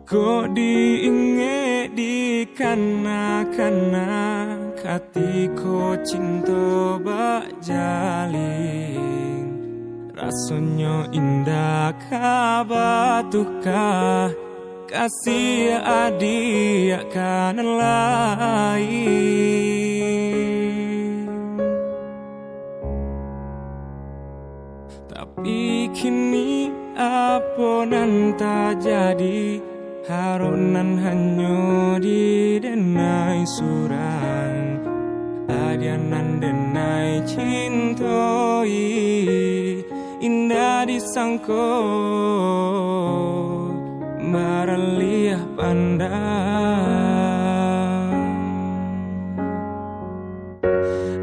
Kok diinge di kana-kana katiko cinta bak jaling rasanya indah kabatuka kasih adik kan lain. Tapi kini apa nan tak jadi, harunan hanya didenai surang, adianan denai cintoi, indah disangko maraliah pandang.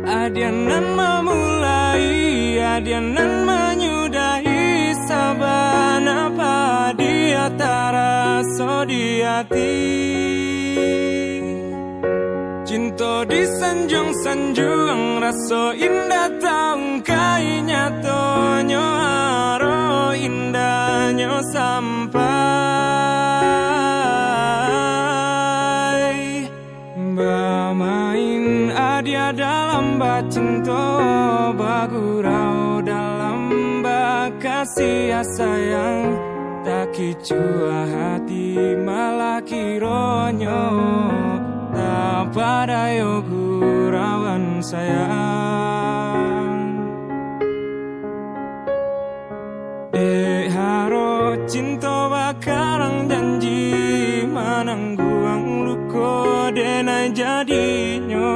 Adianan memulai, adianan menyudahi sabana padi taraso di hati. Cinta disanjung-sanjung rasa indah taung kai nyatonyo haro indahnya sampai bermain adia dalam bacinta bagurau dalam bakasih sayang. Tak kicua hati malah kironyo tak pada gurauan sayang. Dek haro cinta bakarang janji manangguang luko denai jadinya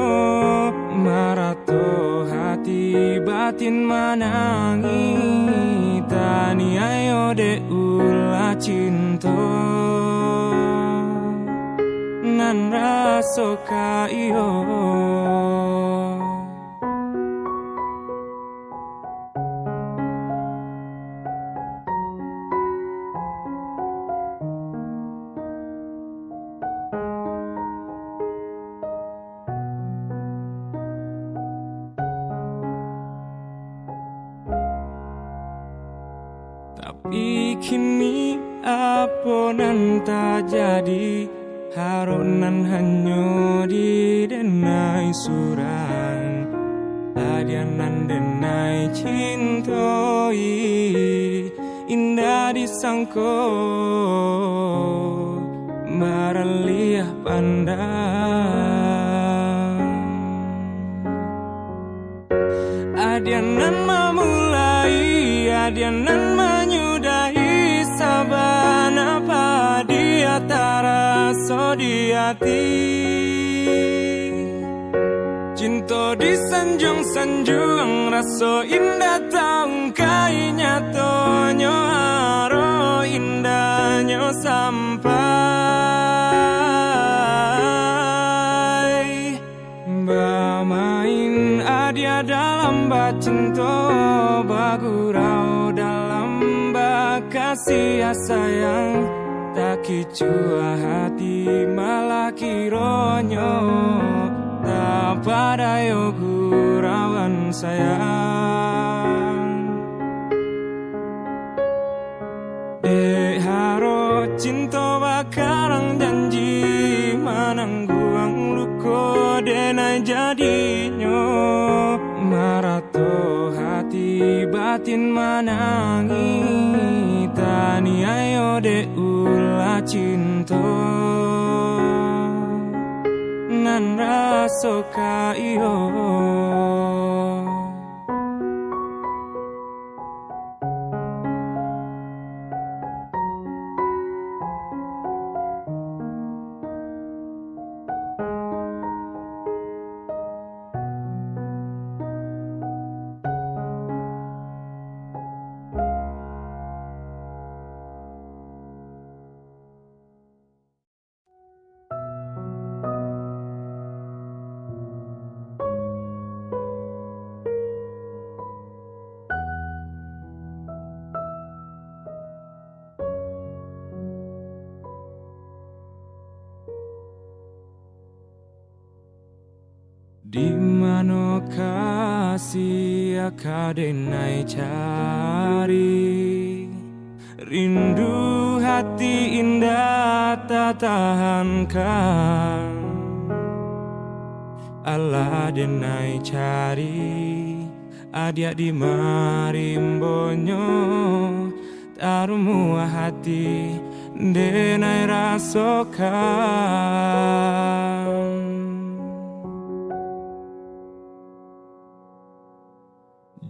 marato hati batin manangi tani ayo de ula cinta nan raso ka iyo. Tapi kini apa nan tak jadi, harunan hanya didenai surang, adianan denai cintoi, indah disangko maraliah pandang. Adianan memulai, adianan menyudahi sabana padi taraso di hati. Cinta disanjung-sanjung rasa indah taung kai nyatonyo haro indahnya sampai bermain adia dalam bacinta bagurau dalam bakasih sayang. Tak kicua hati malah kironyo tak pada gurauan sayang. Dek haro cinta bakarang janji manangguang luko denai jadinya marato hati batin manangi tani ayo de ula cinta nan raso ka iyo. Di mana kasih akadenai cari, rindu hati indah tak tahankan. Allah denai cari adia di marimbonyo, tarumu hati denai rasokan.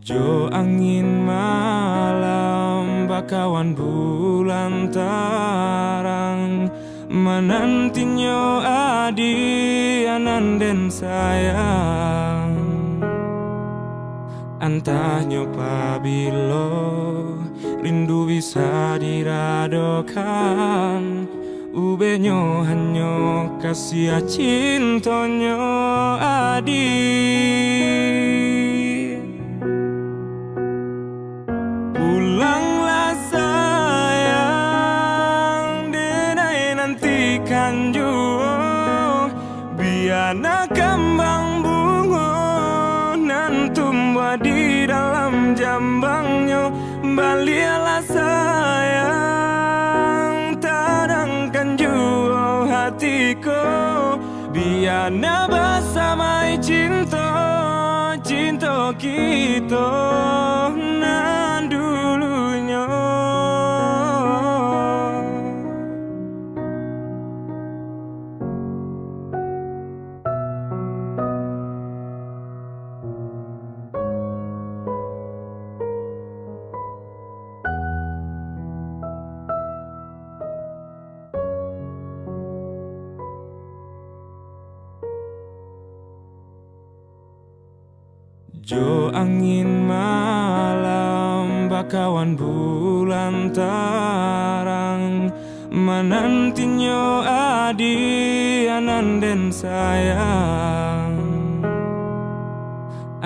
Jo angin malam bakawan bulan tarang, menantinya adi ananden sayang. Antahnya pabilo rindu bisa diradokan, ubenyo hanyo kasih cintonyo adi. Pulanglah sayang, denai nantikan jua, biana kembang bunga nan tumbuh di dalam jambangnya. Balialah sayang, tadangkan jua hatiku, biana bersamai cinta, cinta kita nan dulunya. Jo angin malam bakawan bulan tarang, menantinya adi ananden sayang.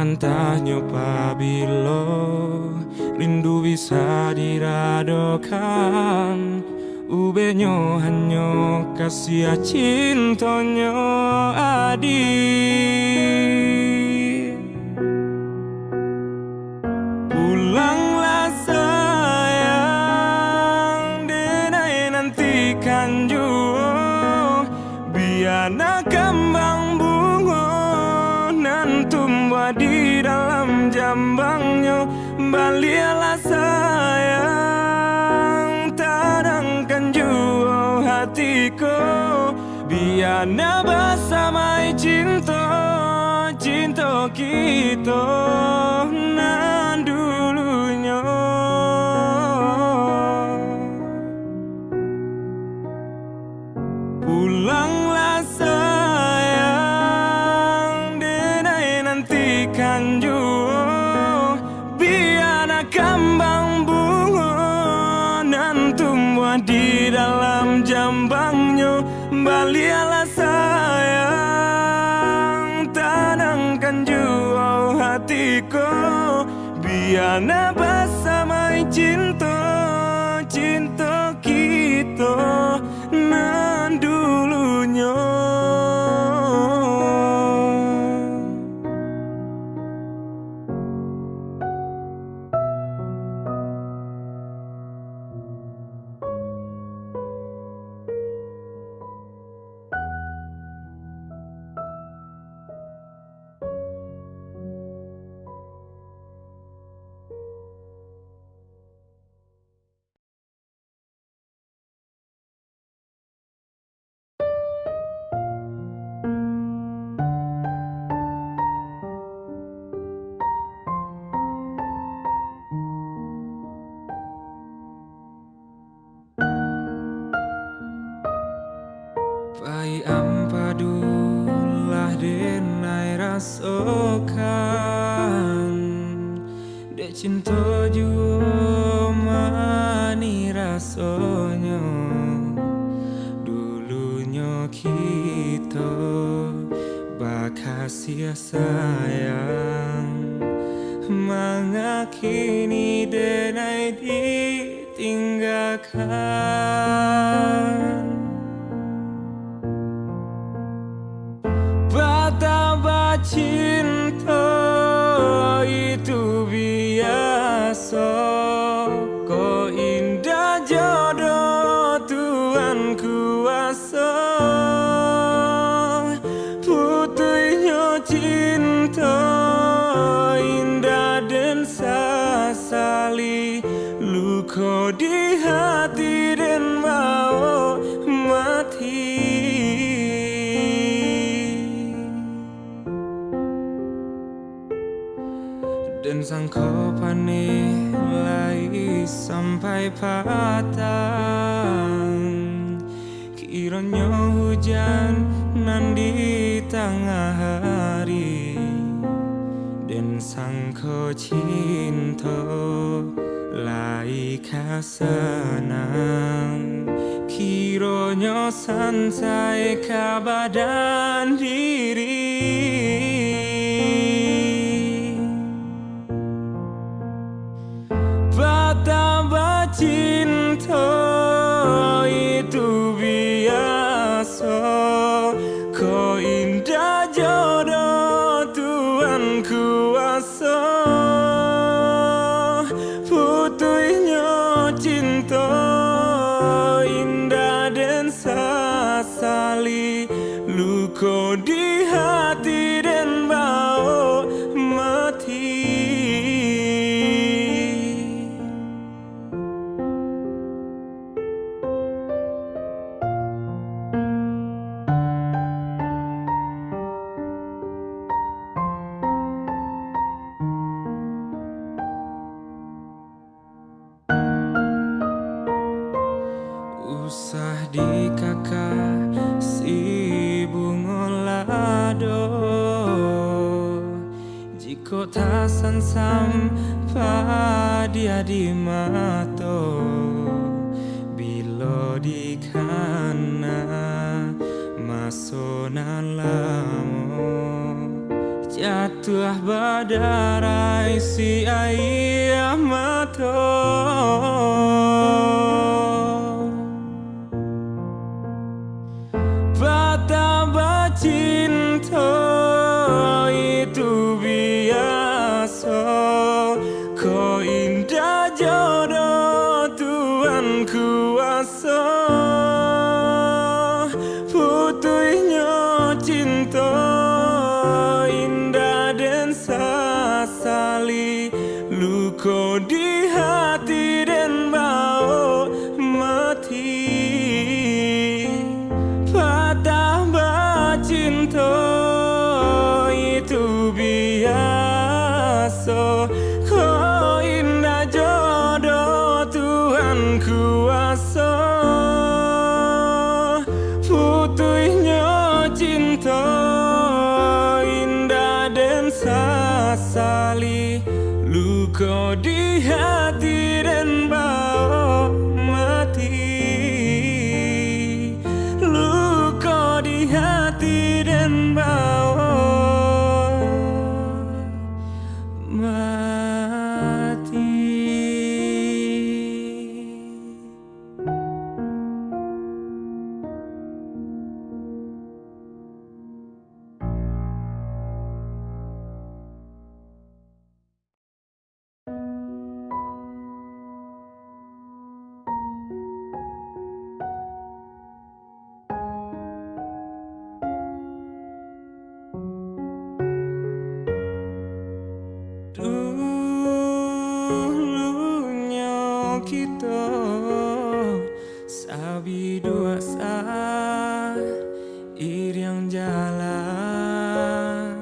Antahnya pabilo rindu bisa diradokan, ubenyo hanyo kasih cintonyo adi. Pulanglah sayang, denai nantikan jua, biana kembang bunga nan tumbuh di dalam jambangnya. Balialah sayang, tadangkan jua hatiku, biana bersamai cinta, cinta kita nan dulunya. Pulanglah sayang, denai nantikan jua, biana kembang bunga nan tumbuh di dalam jambangnya. Balialah sayang, tadangkan jua hatiku, biana bersamai cinta, cinta kita nan dulunya. Pai ampadulah denai rasokan, dek cinta jua mani rasanya. Dulunya kita bakasih sayang, mangakini denai ditinggalkan. Betapa cinta itu biasa, kok indah jodoh dan sangkopane lai sampai patang. Kiranya hujan nan di tengah hari dan sangko cinta lai kasenang. Kiranya santai ka badan diri. Betapa cinta itu biasa, kau indah jodoh Tuhan kuasa. Putuhnya cinta indah dan sasali, luka di hati dan bau mati. Usah di kakak si bunga lado, jika tak sampai dia di mata, bila di kana masona lamo, jatuh badarai si air mata. Betapa cinta itu biasa, kau indah jodoh Tuhan kuasa. Putuhnya cinta indah dan sasali, luka di hati dan bau mati. Betapa cinta itu biasa, kau indah jodoh Tuhan kuasa. Putuhnya cinta indah dan sasali, luka di hati dan bau mati. Di hati dan bau mati. Dulunya kita sabi dua seiring jalan,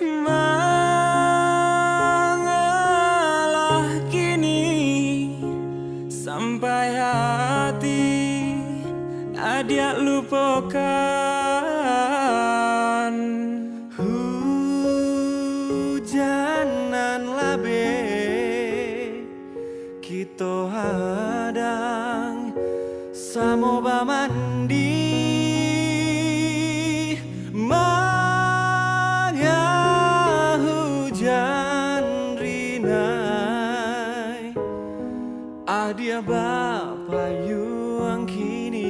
mengalah kini sampai hati adia lupakan. Hujanan labe kita hadang samoba mandi, manga hujan rinai adia bapa yuang kini.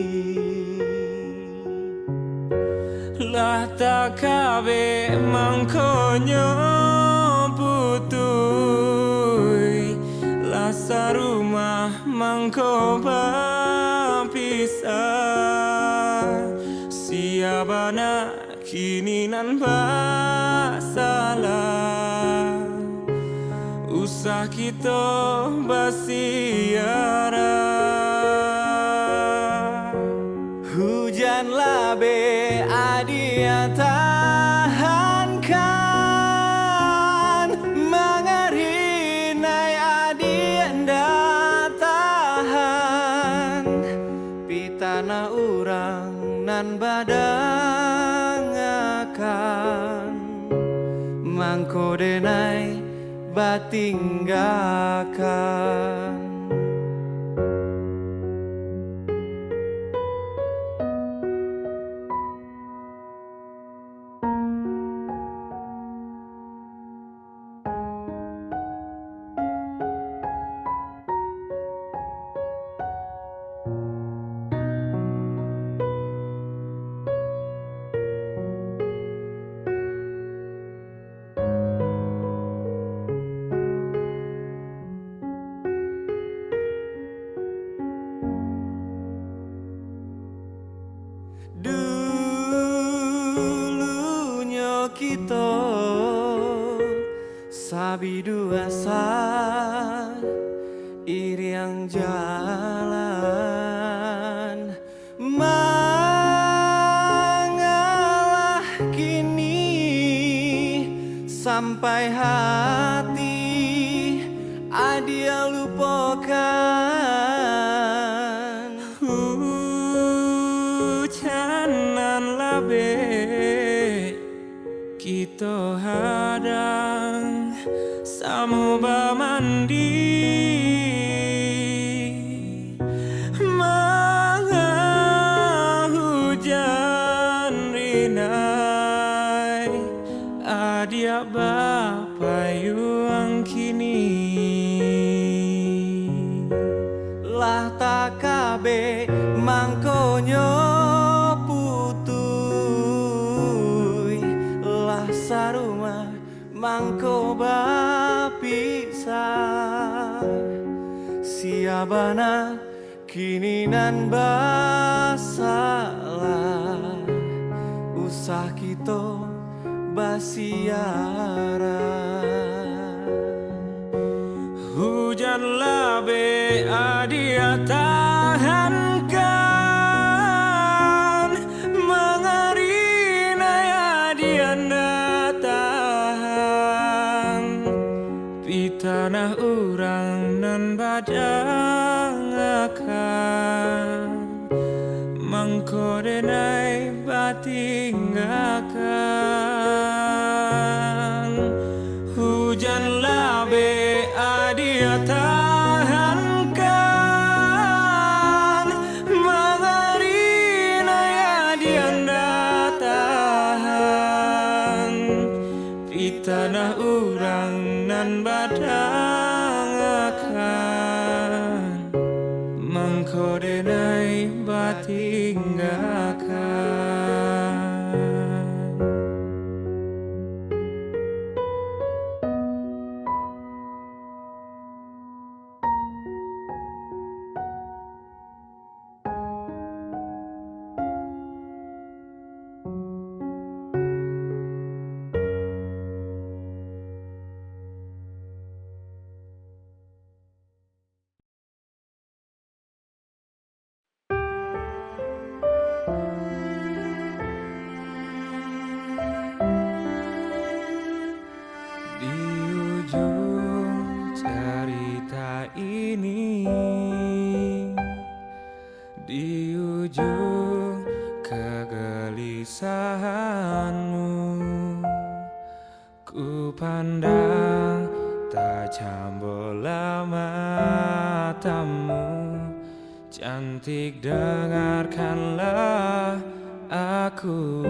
Lah tak kabe mangkonyo putui, lah sarumah mangko pisah. Siapa nak kini nan salah, usah kita basiara. Hujan labe adia tahankan mangko denai batinggakan. Dulunya kita sabi dua iriang jalan mengalah kini sampai hati adia lupakan. Hujanan labe kita hadang samoba mandi manga hujan rinai adia bapa yuang kini Lah tak kabe mangkonyo putui lah saruma mangko bapisah siabana kini nan basalah usah kita basiara. hujan labe adia tahankan mengarina adia tahan pitanah urang nan badang akan mangko denai batinggakan. Hujan labe adia tahankan mengarina adia tahan pitanah urang nan badang akan mangko denai batinggakan. Di ujung cerita ini, di ujung kegelisahanmu, ku pandang tajam bola matamu. Cantik, dengarkanlah aku.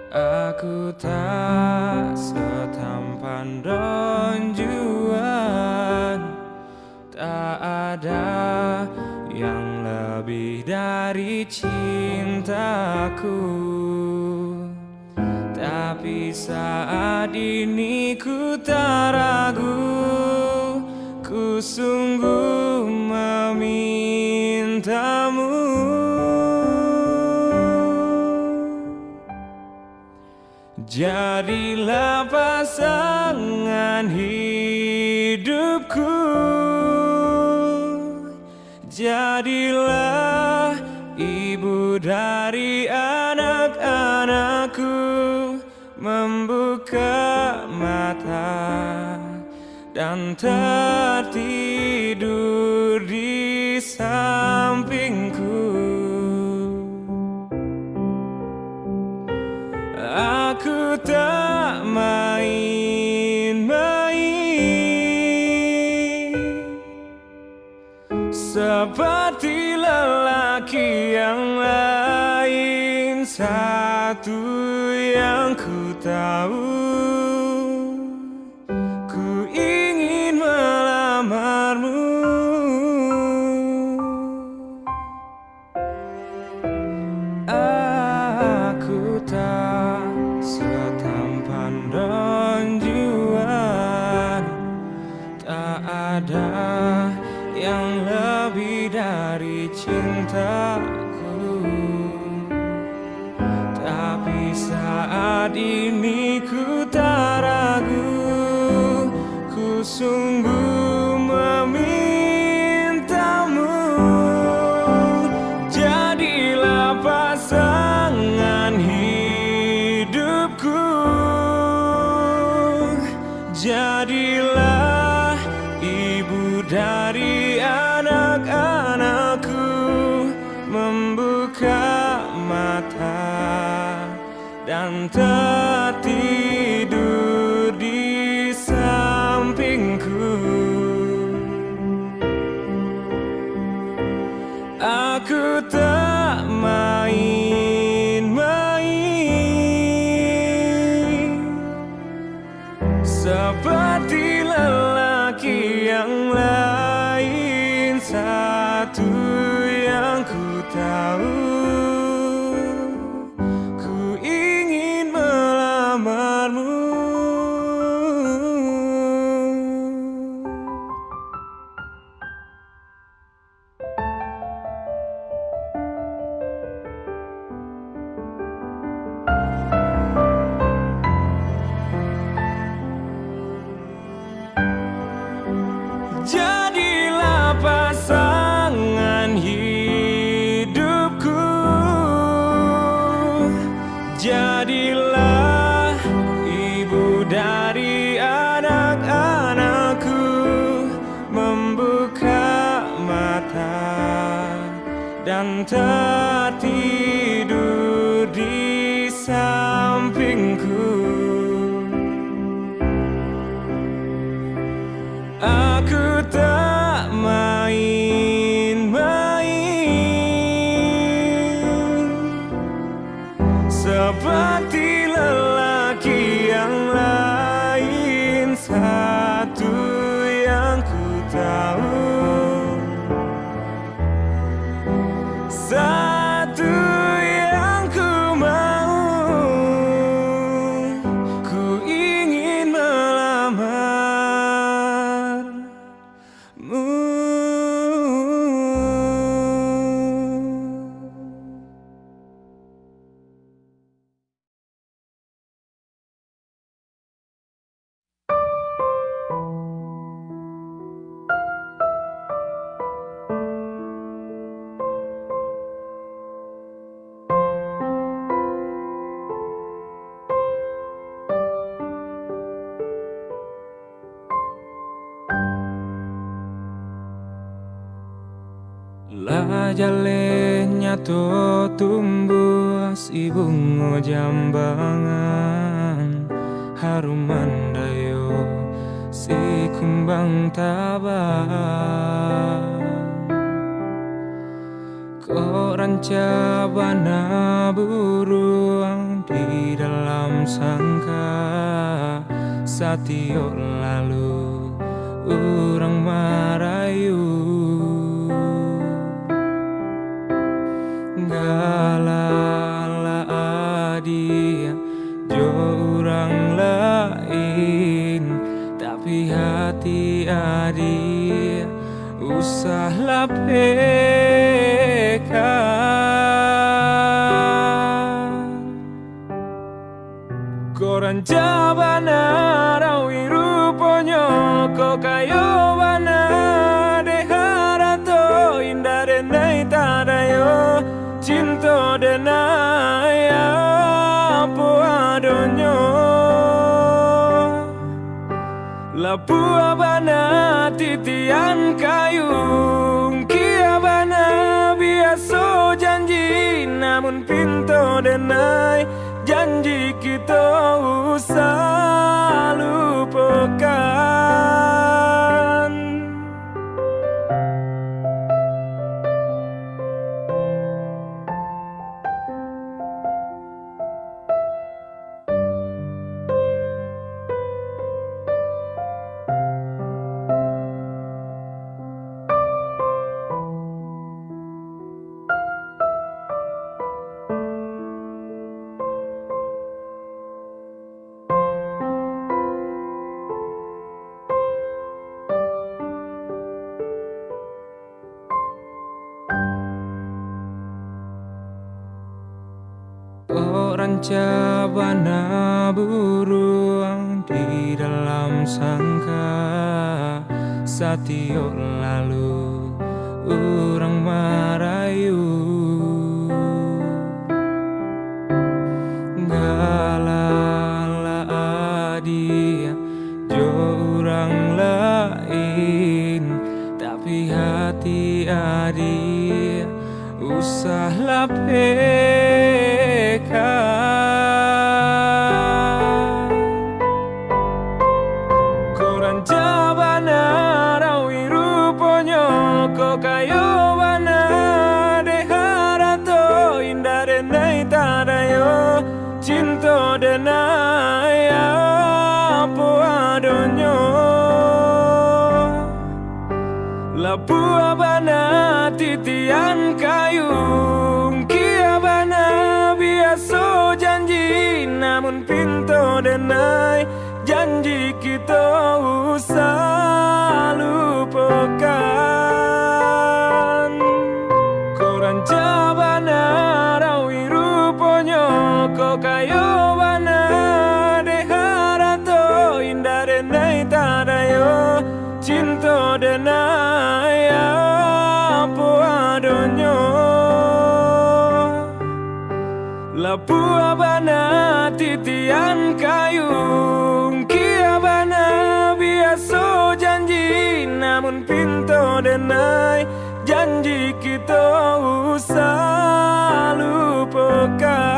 Aku tak setampan Don Juan, tak ada yang lebih dari cintaku. Tapi saat ini ku tak ragu, ku sungguh memintamu. Jadilah pasangan hidupku, jadilah ibu dari anak-anakku. Membuka mata dan tertidur di sampingku. Aku tak main-main seperti lelaki yang lain. Satu yang ku tahu, ku ingin melamarmu. Aku tak setampan Don Juan, tak ada yang lebih dari cintaku. Tapi saat ini ku tak ragu, ku sungguh memintamu. Jadilah pasangan hidupku, jadilah ibu dari anak-anakku. Membuka mata dan tertidur di sampingku. Aku tak main-main seperti lelaki yang lain. Satu yang ku tahu, ku ingin melamarmu. Jadilah pasangan hidupku, jadilah ibu dari anak-anakku. Membuka mata dan tertidur di sampingku. Aku tak main-main seperti lelaki yang lain. Satu yang ku tahu, satu yang ku mau, ku ingin melamarmu. La jalenya to tumbuh si bunga jambangan, harum mandayo si kumbang tabang. Koran cabana buruang di dalam sangka, satio lalu orang marayu. Galala adia jo orang lain, tapi hati adia usahlah pekan. Koran jabana rawi ruponyo ko kayo bana deharato indah denai tadayo cinta denai apa adonyo. Lapu abana titian kayung, kiabana biasa janji namun pintu denai. janji kita usah lupakan. Orang cabana burung di dalam sangka satio lalu orang marayu galala dia jo orang lain tapi hati adia usahlah Koran jabana rawi ruponyo ko kayo bana de harato indah denai tadayo cinta denai apa adonyo lapu abana titian kayung kiabana biasa janji namun pintu denai janji kita usah lupakan. Koran jabana rawi ruponyo ko kayo bana de harato indah denai tadayo cinta denai apa adonyo lapu abana titian kayung kiabana biasa janji namun pintu denai janji kita usah lupakan.